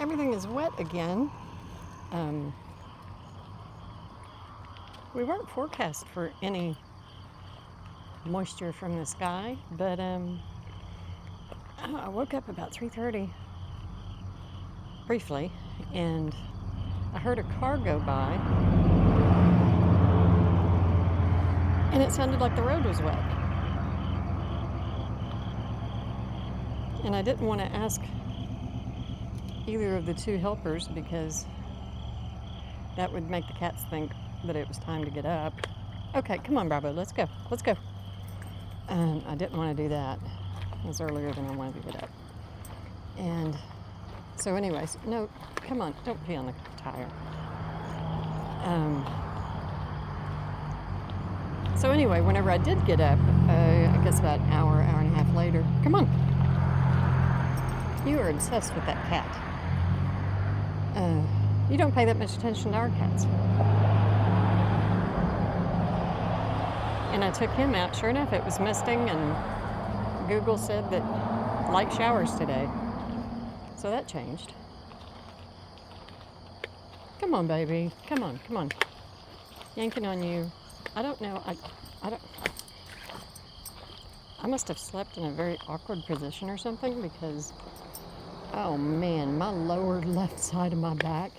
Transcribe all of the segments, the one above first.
everything is wet again. We weren't forecast for any moisture from the sky, but I woke up about 3:30 briefly, and I heard a car go by, and it sounded like the road was wet. And I didn't want to ask either of the two helpers because that would make the cats think that it was time to get up. Okay, come on, Bravo, let's go. Let's go. I didn't want to do that. It was earlier than I wanted to get up. And so anyways, no, come on, don't pee on the tire. So anyway, whenever I did get up, I guess about an hour and a half later, come on. You are obsessed with that cat. You don't pay that much attention to our cats. And I took him out. Sure enough, it was misting, and Google said that light showers today. So that changed. Come on, baby. Come on, come on. Yanking on you. I don't know. I must have slept in a very awkward position or something because, oh man, my lower left side of my back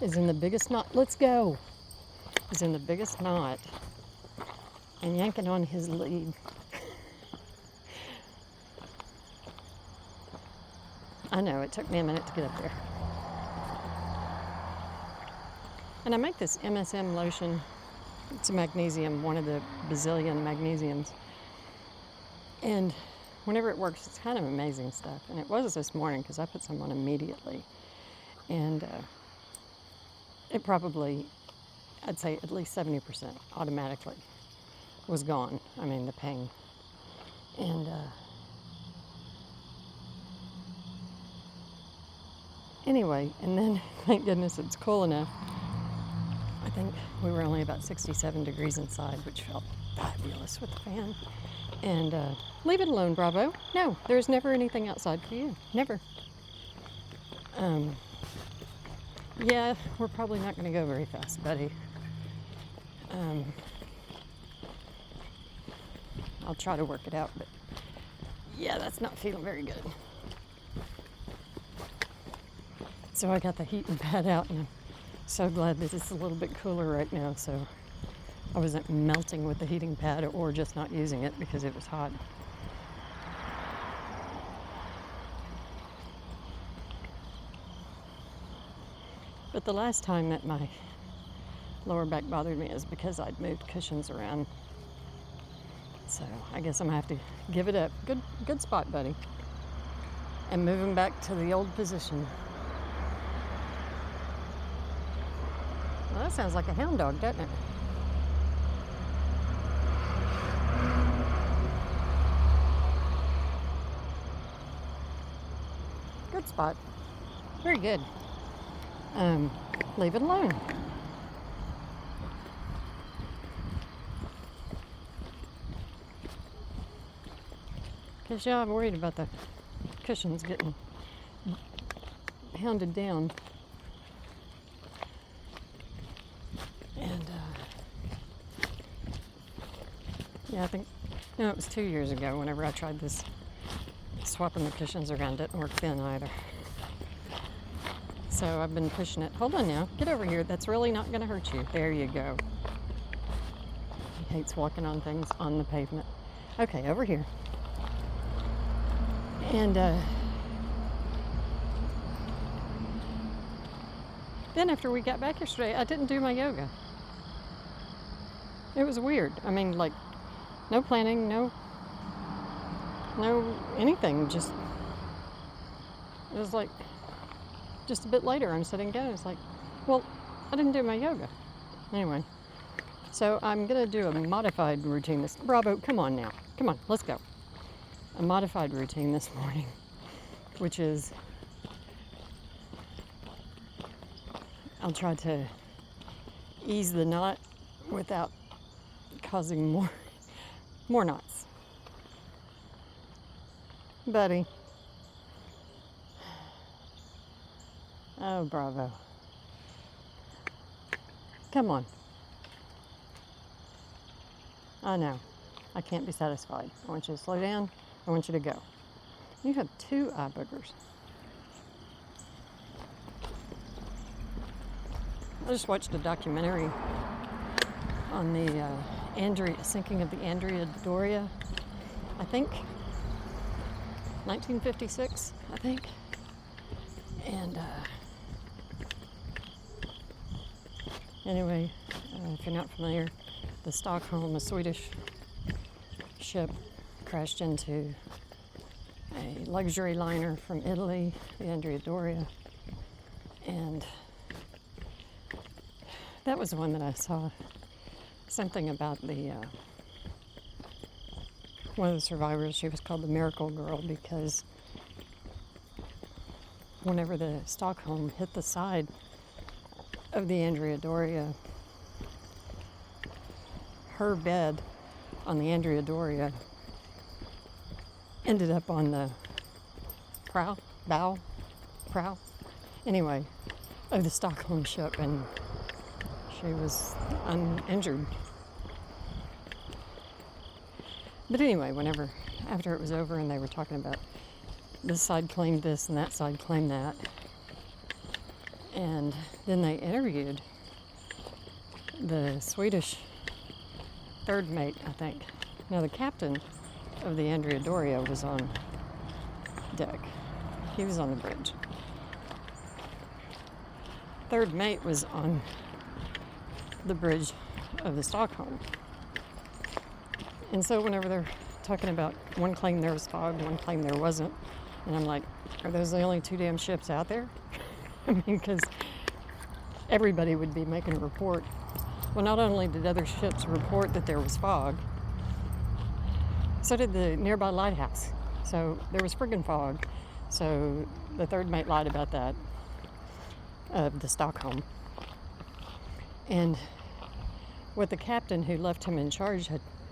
is in the biggest knot. Let's go. Is in the biggest knot. And yanking on his lead. I know, it took me a minute to get up there. And I make this MSM lotion. It's a magnesium, one of the bazillion magnesiums. And whenever it works, it's kind of amazing stuff. And it was this morning because I put some on immediately. And it probably, I'd say at least 70% automatically was gone. I mean, the pain. And anyway, and then thank goodness it's cool enough. I think we were only about 67 degrees inside, which felt fabulous with the fan. And leave it alone, Bravo. No, there's never anything outside for you. Never. Yeah, we're probably not going to go very fast, buddy. I'll try to work it out, but yeah, that's not feeling very good. So I got the heating pad out, and I'm so glad that it's a little bit cooler right now, so I wasn't melting with the heating pad or just not using it because it was hot. But the last time that my lower back bothered me is because I'd moved cushions around. So I guess I'm gonna have to give it up. Good spot, buddy. And move him back to the old position. Well, that sounds like a hound dog, doesn't it? Good spot. Very good. Leave it alone. Because, yeah, I'm worried about the cushions getting hounded down. And, yeah, I think, no, it was 2 years ago whenever I tried this. Swapping the cushions around didn't work then either. So I've been pushing it. Hold on now. Get over here. That's really not going to hurt you. There you go. He hates walking on things on the pavement. Okay, over here. And then after we got back yesterday, I didn't do my yoga. It was weird. I mean, like, no planning, no anything. Just, it was like, just a bit later, I'm sitting down. It's like, well, I didn't do my yoga. Anyway, so I'm going to do a modified routine this. Bravo, come on now. Come on, let's go. A modified routine this morning, which is, I'll try to ease the knot without causing more knots. Buddy. Oh, bravo. Come on. I know. I can't be satisfied. I want you to slow down. I want you to go. You have 2 eye boogers. I just watched a documentary on the sinking of the Andrea Doria, I think, 1956, I think. And anyway, if you're not familiar, the Stockholm, a Swedish ship, crashed into a luxury liner from Italy, the Andrea Doria, and that was the one that I saw something about the one of the survivors. She was called the Miracle Girl because whenever the Stockholm hit the side of the Andrea Doria, her bed on the Andrea Doria ended up on the bow, anyway, of the Stockholm ship, and she was uninjured. But anyway, after it was over and they were talking about this side claimed this and that side claimed that, and then they interviewed the Swedish third mate, I think. Now, the captain of the Andrea Doria was on deck. He was on the bridge. Third mate was on the bridge of the Stockholm. And so whenever they're talking about one claimed there was fog, one claimed there wasn't, and I'm like, are those the only 2 damn ships out there? I mean, because everybody would be making a report. Well, not only did other ships report that there was fog, so did the nearby lighthouse. So there was friggin' fog. So the third mate lied about that, of the Stockholm. And what the captain who left him in charge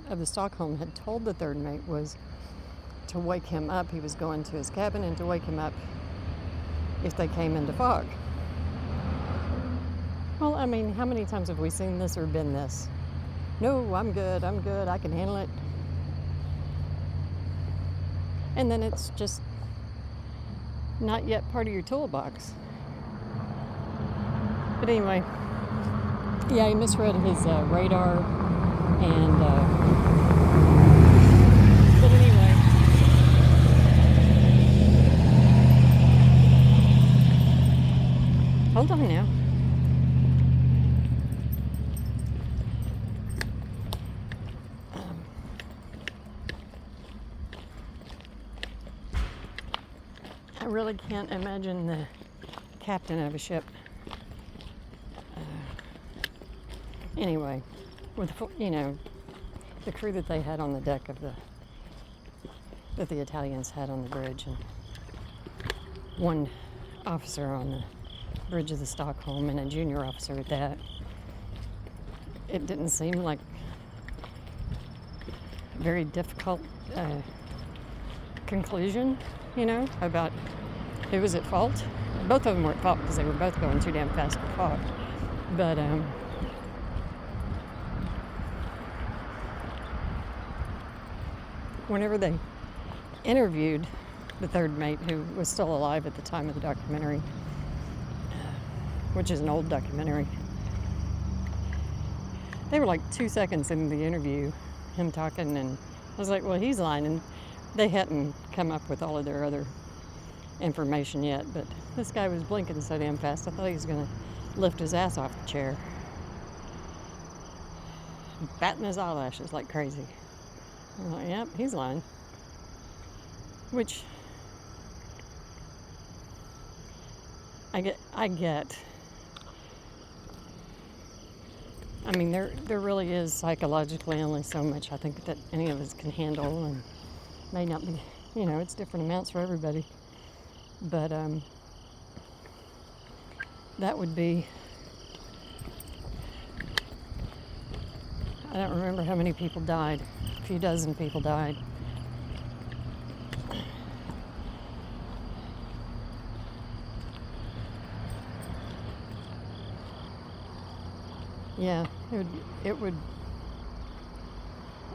of the Stockholm had told the third mate was to wake him up. He was going to his cabin, and to wake him up if they came into fog. Well, I mean, how many times have we seen this or been this? No, I'm good, I can handle it. And then it's just not yet part of your toolbox. But anyway, yeah, he misread his radar, and but anyway, hold on now. I really can't imagine the captain of a ship. Anyway, with the crew that they had on the deck of that the Italians had on the bridge, and one officer on the bridge of the Stockholm and a junior officer at that, it didn't seem like a very difficult conclusion, about who was at fault. Both of them were at fault because they were both going too damn fast for fog. But whenever they interviewed the third mate, who was still alive at the time of the documentary, which is an old documentary, they were like 2 seconds into the interview, him talking, and I was like, well, he's lying. And they hadn't come up with all of their other information yet, but this guy was blinking so damn fast, I thought he was going to lift his ass off the chair, batting his eyelashes like crazy. I'm like, yep, he's lying. Which I get. I mean, there really is psychologically only so much I think that any of us can handle, and may not be, it's different amounts for everybody. But that would be, I don't remember how many people died. A few dozen people died. Yeah, it would,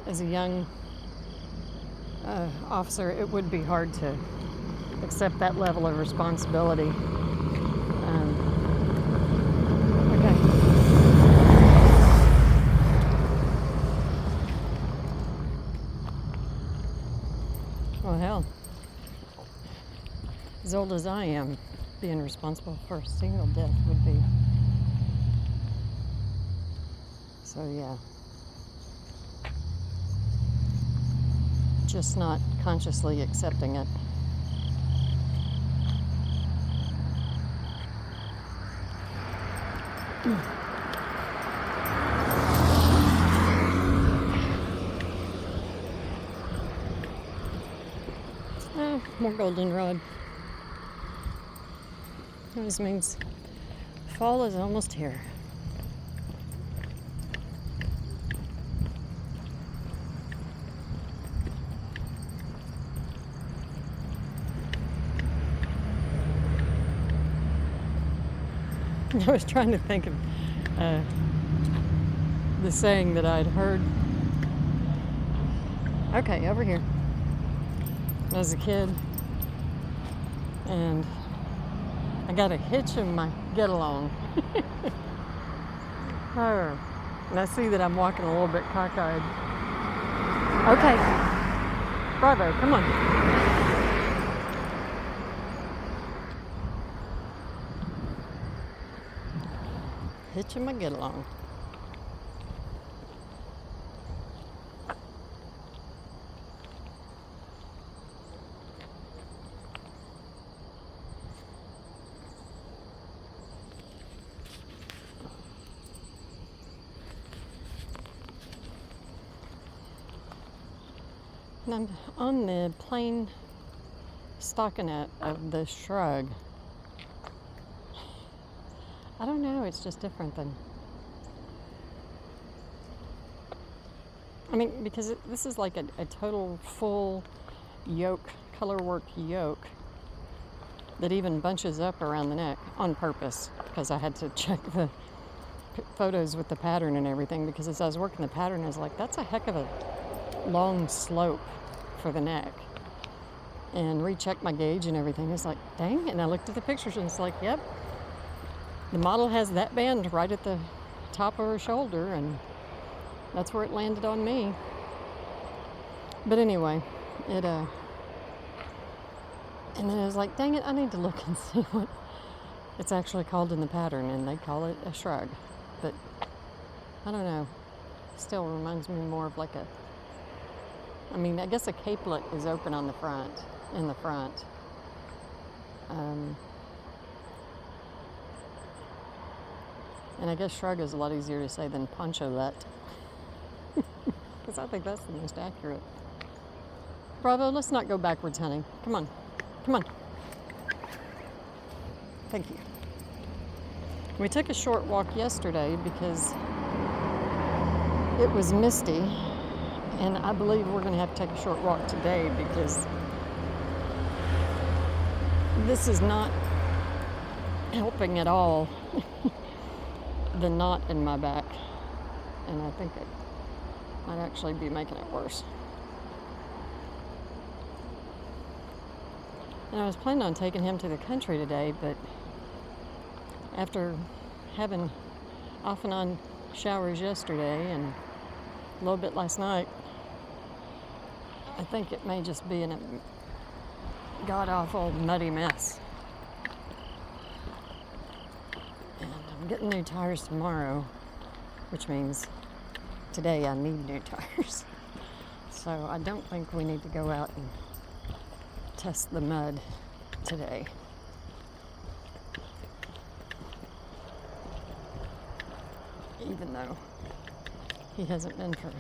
as a young officer, it would be hard to accept that level of responsibility. Okay. Well, hell, as old as I am, being responsible for a single death would be. So, yeah. Just not consciously accepting it. More goldenrod. This means fall is almost here. I was trying to think of the saying that I'd heard. Okay, over here. When I was a kid, and I got a hitch in my get along. Oh, and I see that I'm walking a little bit cockeyed. Okay, Bravo, come on. Hitch in my get along. And I'm on the plain stockinette of the shrug. I don't know, it's just different than... I mean, because this is like a total full yoke, colorwork yoke that even bunches up around the neck on purpose, because I had to check the photos with the pattern and everything, because as I was working the pattern, I was like, that's a heck of a long slope for the neck. And rechecked my gauge and everything. It's like, dang. And I looked at the pictures and it's like, yep, the model has that band right at the top of her shoulder, and that's where it landed on me. But anyway, and then I was like, dang it, I need to look and see what it's actually called in the pattern, and they call it a shrug. But I don't know, still reminds me more of like I guess a capelet is open on the front, in the front. And I guess shrug is a lot easier to say than poncholet, because I think that's the most accurate. Bravo, let's not go backwards, honey. Come on. Come on. Thank you. We took a short walk yesterday because it was misty, and I believe we're going to have to take a short walk today because this is not helping at all. The knot in my back, and I think it might actually be making it worse. And I was planning on taking him to the country today, but after having off and on showers yesterday and a little bit last night, I think it may just be in a god-awful muddy mess. And I'm getting new tires tomorrow, which means today I need new tires. So I don't think we need to go out and test the mud today. Even though he hasn't been for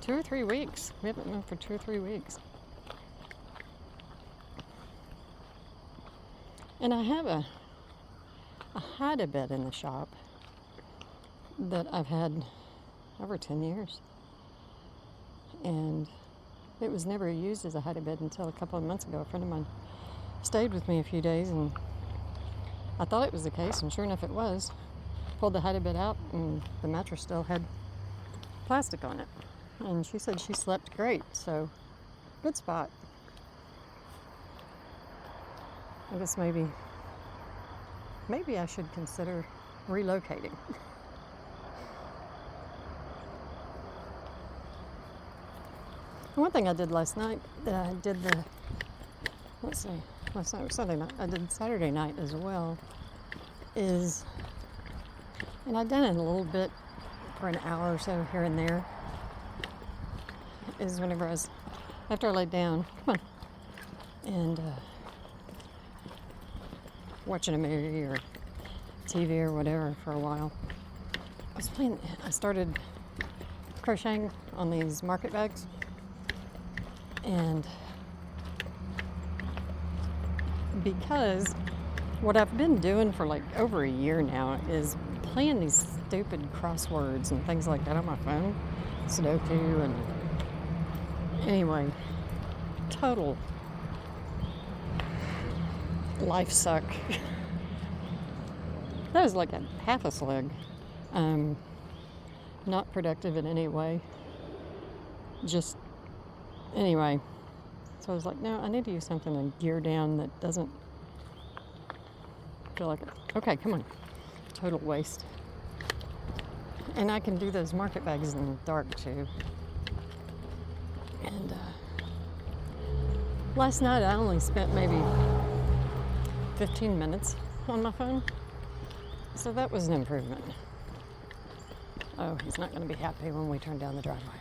2 or 3 weeks. We haven't been for 2 or 3 weeks. And I have a hide-a-bed in the shop that I've had over 10 years. And it was never used as a hide-a-bed until a couple of months ago. A friend of mine stayed with me a few days, and I thought it was the case, and sure enough it was. pulled the hide a bit out, and the mattress still had plastic on it. And she said she slept great, so good spot. I guess maybe I should consider relocating. One thing I did last night, I did last night was Sunday night, I did Saturday night as well, and I've done it a little bit for an hour or so here and there, is whenever after I laid down, come on, and watching a movie or TV or whatever for a while, I started crocheting on these market bags. And because what I've been doing for like over a year now is playing these stupid crosswords and things like that on my phone, Sudoku, and anyway, total life suck. That was like a half a slug. Not productive in any way. Just anyway, so I was like, no, I need to use something to gear down that doesn't feel like it. Okay, come on. Total waste. And I can do those market bags in the dark too. And last night I only spent maybe 15 minutes on my phone. So that was an improvement. Oh, he's not going to be happy when we turn down the driveway.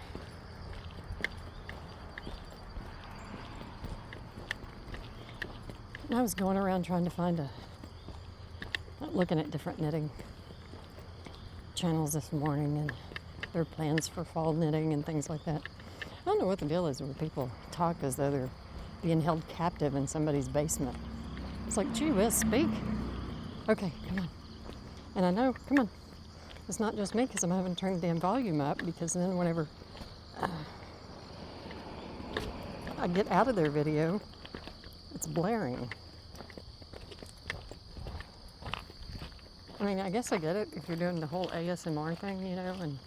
I was going around trying to find looking at different knitting channels this morning and their plans for fall knitting and things like that. I don't know what the deal is when people talk as though they're being held captive in somebody's basement. It's like, gee whiz, speak. Okay, come on. And I know, come on. It's not just me because I'm having to turn the damn volume up, because then whenever I get out of their video, it's blaring. I mean, I guess I get it if you're doing the whole ASMR thing, you know, and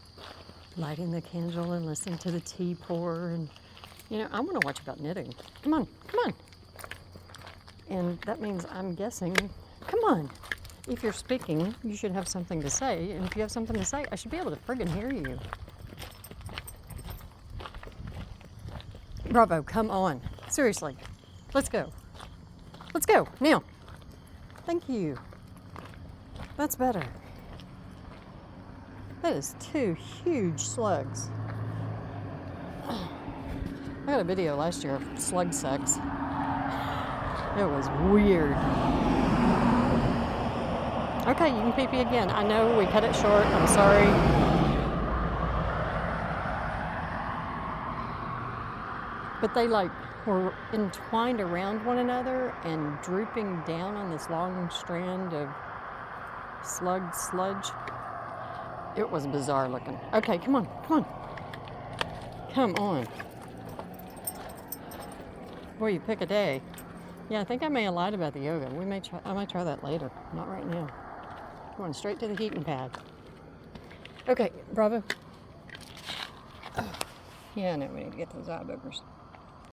lighting the candle and listening to the tea pour, and, you know, I want to watch about knitting. Come on, come on. And that means I'm guessing, come on. If you're speaking, you should have something to say, and if you have something to say, I should be able to friggin' hear you. Bravo, come on. Seriously. Let's go. Let's go, now. Thank you. That's better. That is 2 huge slugs. I got a video last year of slug sex. It was weird. Okay, you can pee-pee again. I know we cut it short. I'm sorry. But they like were entwined around one another and drooping down on this long strand of sludge. It was bizarre looking. Okay, come on, come on. Come on. Boy, you pick a day. Yeah, I think I may have lied about the yoga. I might try that later. Not right now. Going straight to the heating pad. Okay, Bravo. Oh, yeah, I know we need to get those eye boogers.